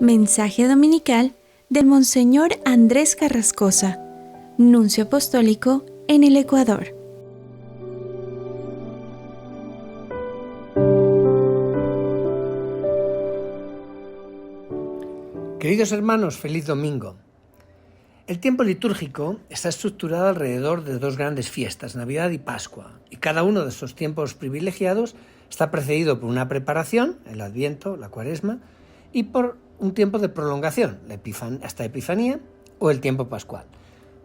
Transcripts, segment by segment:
Mensaje dominical del Monseñor Andrés Carrascosa, Nuncio Apostólico en el Ecuador. Queridos hermanos, feliz domingo. El tiempo litúrgico está estructurado alrededor de dos grandes fiestas, Navidad y Pascua, y cada uno de estos tiempos privilegiados está precedido por una preparación, el Adviento, la Cuaresma, y por un tiempo de prolongación, hasta Epifanía o el tiempo pascual.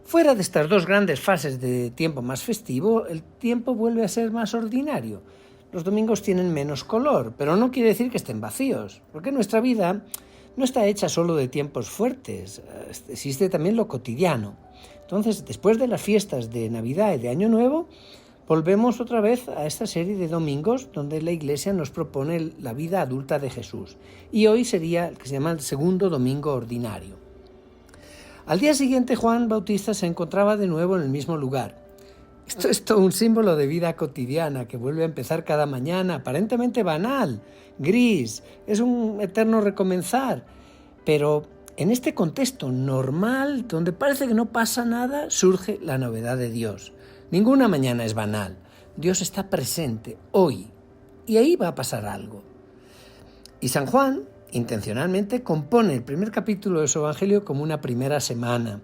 Fuera de estas dos grandes fases de tiempo más festivo, el tiempo vuelve a ser más ordinario. Los domingos tienen menos color, pero no quiere decir que estén vacíos, porque nuestra vida no está hecha solo de tiempos fuertes, existe también lo cotidiano. Entonces, después de las fiestas de Navidad y de Año Nuevo, volvemos otra vez a esta serie de domingos donde la Iglesia nos propone la vida adulta de Jesús. Y hoy sería el que se llama el segundo domingo ordinario. Al día siguiente, Juan Bautista se encontraba de nuevo en el mismo lugar. Esto es todo un símbolo de vida cotidiana que vuelve a empezar cada mañana, aparentemente banal, gris, es un eterno recomenzar. Pero en este contexto normal, donde parece que no pasa nada, surge la novedad de Dios. Ninguna mañana es banal. Dios está presente hoy y ahí va a pasar algo. Y San Juan, intencionalmente, compone el primer capítulo de su Evangelio como una primera semana.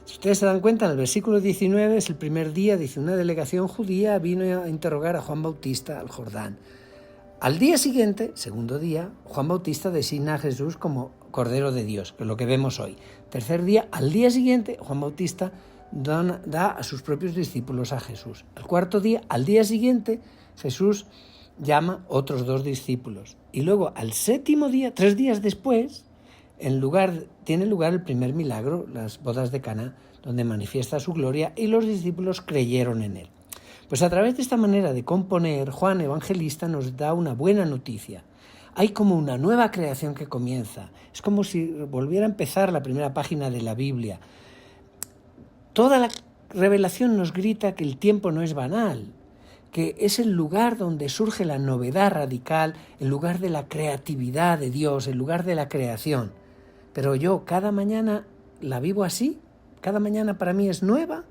Si ustedes se dan cuenta, en el versículo 19 es el primer día, dice, una delegación judía vino a interrogar a Juan Bautista al Jordán. Al día siguiente, segundo día, Juan Bautista designa a Jesús como Cordero de Dios, que es lo que vemos hoy. Tercer día, al día siguiente, Juan Bautista da a sus propios discípulos a Jesús. El cuarto día, al día siguiente, Jesús llama a otros 2 discípulos. Y luego, al séptimo día, 3 días después, tiene lugar el primer milagro, las bodas de Caná, donde manifiesta su gloria y los discípulos creyeron en él. Pues a través de esta manera de componer, Juan Evangelista nos da una buena noticia. Hay como una nueva creación que comienza. Es como si volviera a empezar la primera página de la Biblia. Toda la revelación nos grita que el tiempo no es banal, que es el lugar donde surge la novedad radical, el lugar de la creatividad de Dios, el lugar de la creación. Pero yo cada mañana la vivo así, cada mañana para mí es nueva.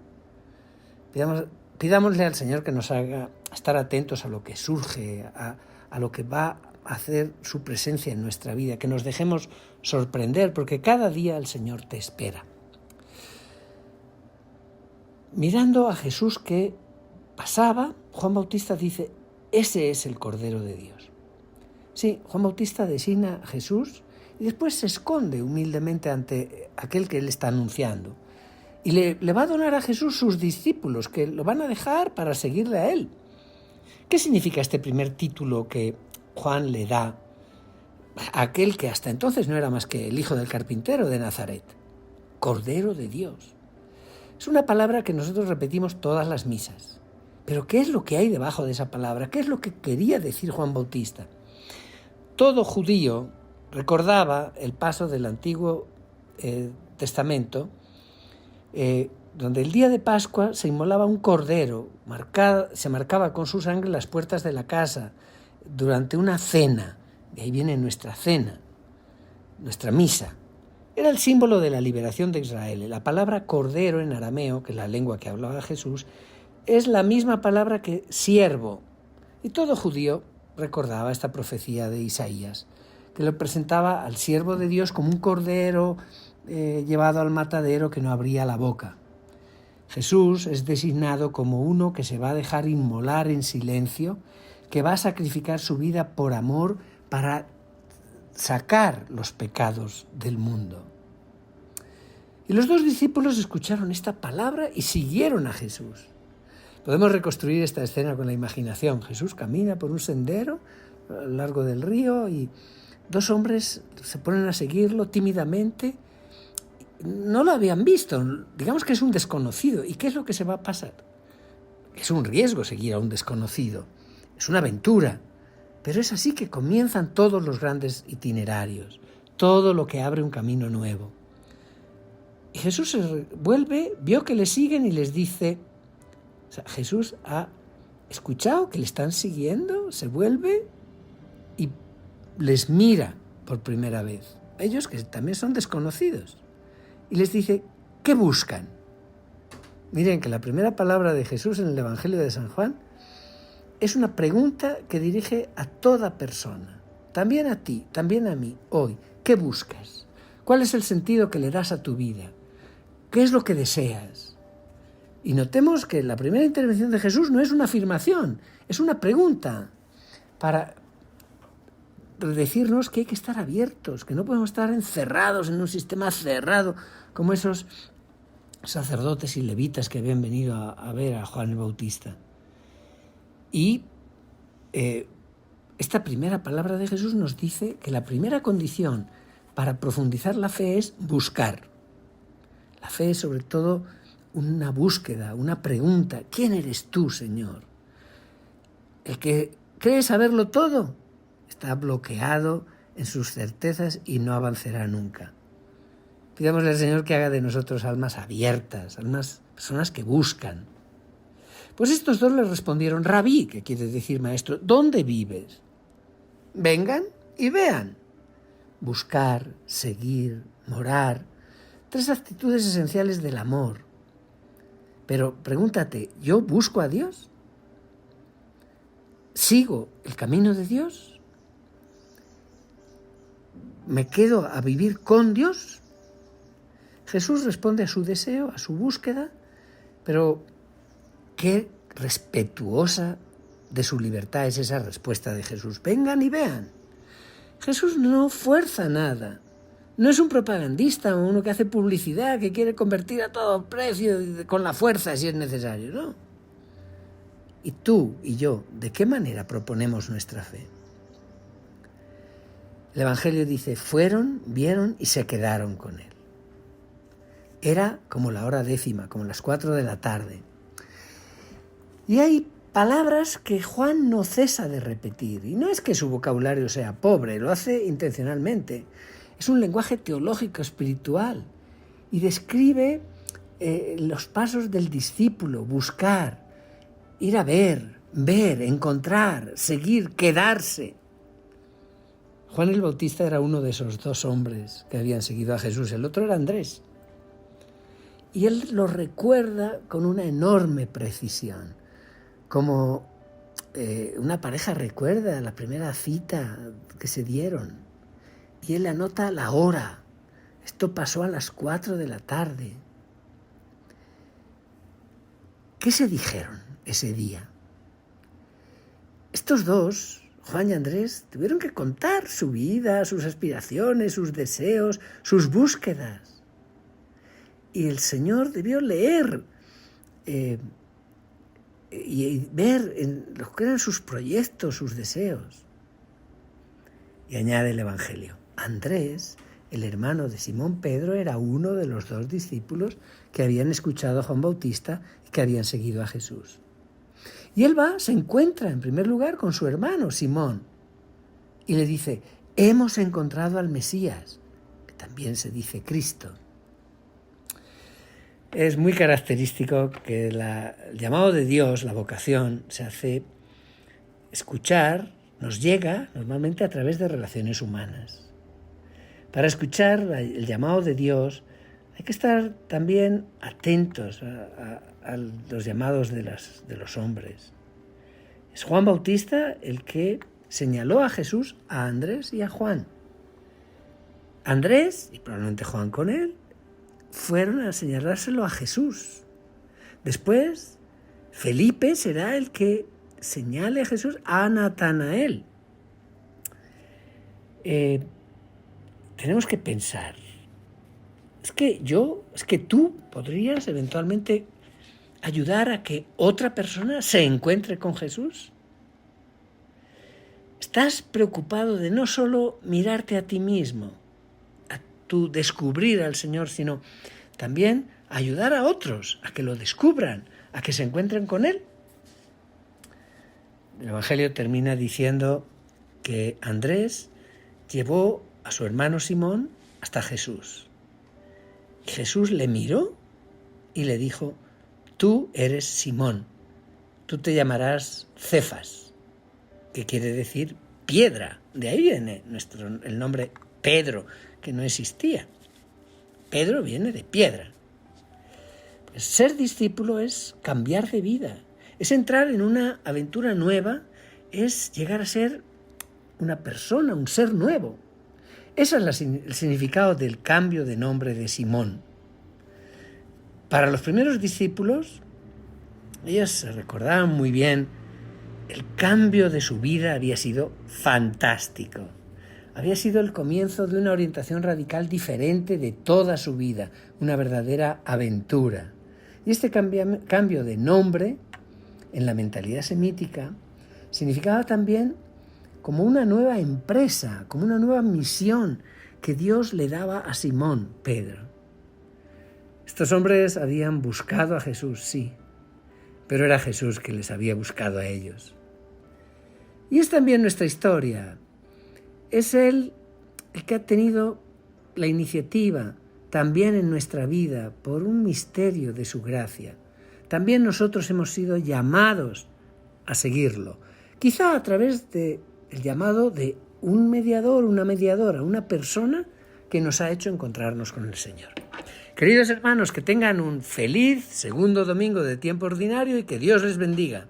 Pidámosle al Señor que nos haga estar atentos a lo que surge, a lo que va a hacer su presencia en nuestra vida, que nos dejemos sorprender, porque cada día el Señor te espera. Mirando a Jesús que pasaba, Juan Bautista dice, ese es el Cordero de Dios. Sí, Juan Bautista designa a Jesús y después se esconde humildemente ante aquel que él está anunciando. Y le va a donar a Jesús sus discípulos, que lo van a dejar para seguirle a él. ¿Qué significa este primer título que Juan le da a aquel que hasta entonces no era más que el hijo del carpintero de Nazaret? Cordero de Dios. Es una palabra que nosotros repetimos todas las misas. Pero ¿qué es lo que hay debajo de esa palabra? ¿Qué es lo que quería decir Juan Bautista? Todo judío recordaba el paso del Antiguo Testamento, donde el día de Pascua se inmolaba un cordero, se marcaba con su sangre las puertas de la casa durante una cena. De ahí viene nuestra cena, nuestra misa. Era el símbolo de la liberación de Israel. La palabra cordero en arameo, que es la lengua que hablaba Jesús, es la misma palabra que siervo. Y todo judío recordaba esta profecía de Isaías, que lo presentaba al siervo de Dios como un cordero llevado al matadero que no abría la boca. Jesús es designado como uno que se va a dejar inmolar en silencio, que va a sacrificar su vida por amor para sacar los pecados del mundo. Y los 2 discípulos escucharon esta palabra y siguieron a Jesús. Podemos reconstruir esta escena con la imaginación. Jesús camina por un sendero a lo largo del río y 2 hombres se ponen a seguirlo tímidamente. No lo habían visto, digamos que es un desconocido. ¿Y qué es lo que se va a pasar? Es un riesgo seguir a un desconocido, es una aventura. Pero es así que comienzan todos los grandes itinerarios, todo lo que abre un camino nuevo. Y Jesús se vuelve, vio que le siguen y les dice, Jesús ha escuchado que le están siguiendo, se vuelve y les mira por primera vez. ellos que también son desconocidos. Y les dice, ¿qué buscan? Miren que la primera palabra de Jesús en el Evangelio de San Juan es una pregunta que dirige a toda persona, también a ti, también a mí, hoy. ¿Qué buscas? ¿Cuál es el sentido que le das a tu vida? ¿Qué es lo que deseas? Y notemos que la primera intervención de Jesús no es una afirmación, es una pregunta para decirnos que hay que estar abiertos, que no podemos estar encerrados en un sistema cerrado como esos sacerdotes y levitas que habían venido a ver a Juan el Bautista. Y esta primera palabra de Jesús nos dice que la primera condición para profundizar la fe es buscar. La fe es sobre todo una búsqueda, una pregunta. ¿Quién eres tú, Señor? El que cree saberlo todo está bloqueado en sus certezas y no avanzará nunca. Pidámosle al Señor que haga de nosotros almas abiertas, almas, personas que buscan. Pues estos dos le respondieron, Rabí, que quiere decir maestro, ¿dónde vives? Vengan y vean. Buscar, seguir, morar, 3 actitudes esenciales del amor. Pero pregúntate, ¿yo busco a Dios? ¿Sigo el camino de Dios? ¿Me quedo a vivir con Dios? Jesús responde a su deseo, a su búsqueda, pero qué respetuosa de su libertad es esa respuesta de Jesús. Vengan y vean. Jesús no fuerza nada. No es un propagandista o uno que hace publicidad, que quiere convertir a todo precio con la fuerza si es necesario, ¿no? Y tú y yo, ¿de qué manera proponemos nuestra fe? El Evangelio dice, fueron, vieron y se quedaron con él. Era como la hora 10:00, como las 4 de la tarde. Y hay palabras que Juan no cesa de repetir. Y no es que su vocabulario sea pobre, lo hace intencionalmente. Es un lenguaje teológico, espiritual. Y describe los pasos del discípulo, buscar, ir a ver, encontrar, seguir, quedarse. Juan el Bautista era uno de esos 2 hombres que habían seguido a Jesús. El otro era Andrés. Y él lo recuerda con una enorme precisión, como una pareja recuerda la primera cita que se dieron. Y él anota la hora. Esto pasó a las 4 de la tarde. ¿Qué se dijeron ese día? Estos 2, Juan y Andrés, tuvieron que contar su vida, sus aspiraciones, sus deseos, sus búsquedas. Y el Señor debió leer y ver en lo que eran sus proyectos, sus deseos. Y añade el Evangelio, Andrés, el hermano de Simón Pedro, era uno de los 2 discípulos que habían escuchado a Juan Bautista y que habían seguido a Jesús. Y él se encuentra en primer lugar con su hermano Simón y le dice, hemos encontrado al Mesías, que también se dice Cristo. Es muy característico que el llamado de Dios, la vocación, se hace escuchar, nos llega normalmente a través de relaciones humanas. Para escuchar el llamado de Dios hay que estar también atentos a los llamados de los hombres. Es Juan Bautista el que señaló a Jesús, a Andrés y a Juan. Andrés, y probablemente Juan con él, fueron a señalárselo a Jesús. Después, Felipe será el que señale a Jesús a Natanael. Tenemos que pensar, es que tú podrías eventualmente ayudar a que otra persona se encuentre con Jesús. ¿Estás preocupado de no solo mirarte a ti mismo, tú descubrir al Señor, sino también ayudar a otros a que lo descubran, a que se encuentren con Él? El Evangelio termina diciendo que Andrés llevó a su hermano Simón hasta Jesús. Y Jesús le miró y le dijo, tú eres Simón, tú te llamarás Cefas, que quiere decir piedra. De ahí viene el nombre Pedro, que no existía. Pedro viene de piedra. Pues ser discípulo es cambiar de vida, es entrar en una aventura nueva, es llegar a ser una persona, un ser nuevo. Ese es el significado del cambio de nombre de Simón. Para los primeros discípulos, ellos se recordaban muy bien, el cambio de su vida había sido fantástico. Había sido el comienzo de una orientación radical diferente de toda su vida, una verdadera aventura. Y este cambio de nombre en la mentalidad semítica significaba también como una nueva empresa, como una nueva misión que Dios le daba a Simón Pedro. Estos hombres habían buscado a Jesús, sí, pero era Jesús que les había buscado a ellos. Y es también nuestra historia. Es Él el que ha tenido la iniciativa también en nuestra vida por un misterio de su gracia. También nosotros hemos sido llamados a seguirlo, quizá a través del llamado de un mediador, una mediadora, una persona que nos ha hecho encontrarnos con el Señor. Queridos hermanos, que tengan un feliz segundo domingo de tiempo ordinario y que Dios les bendiga.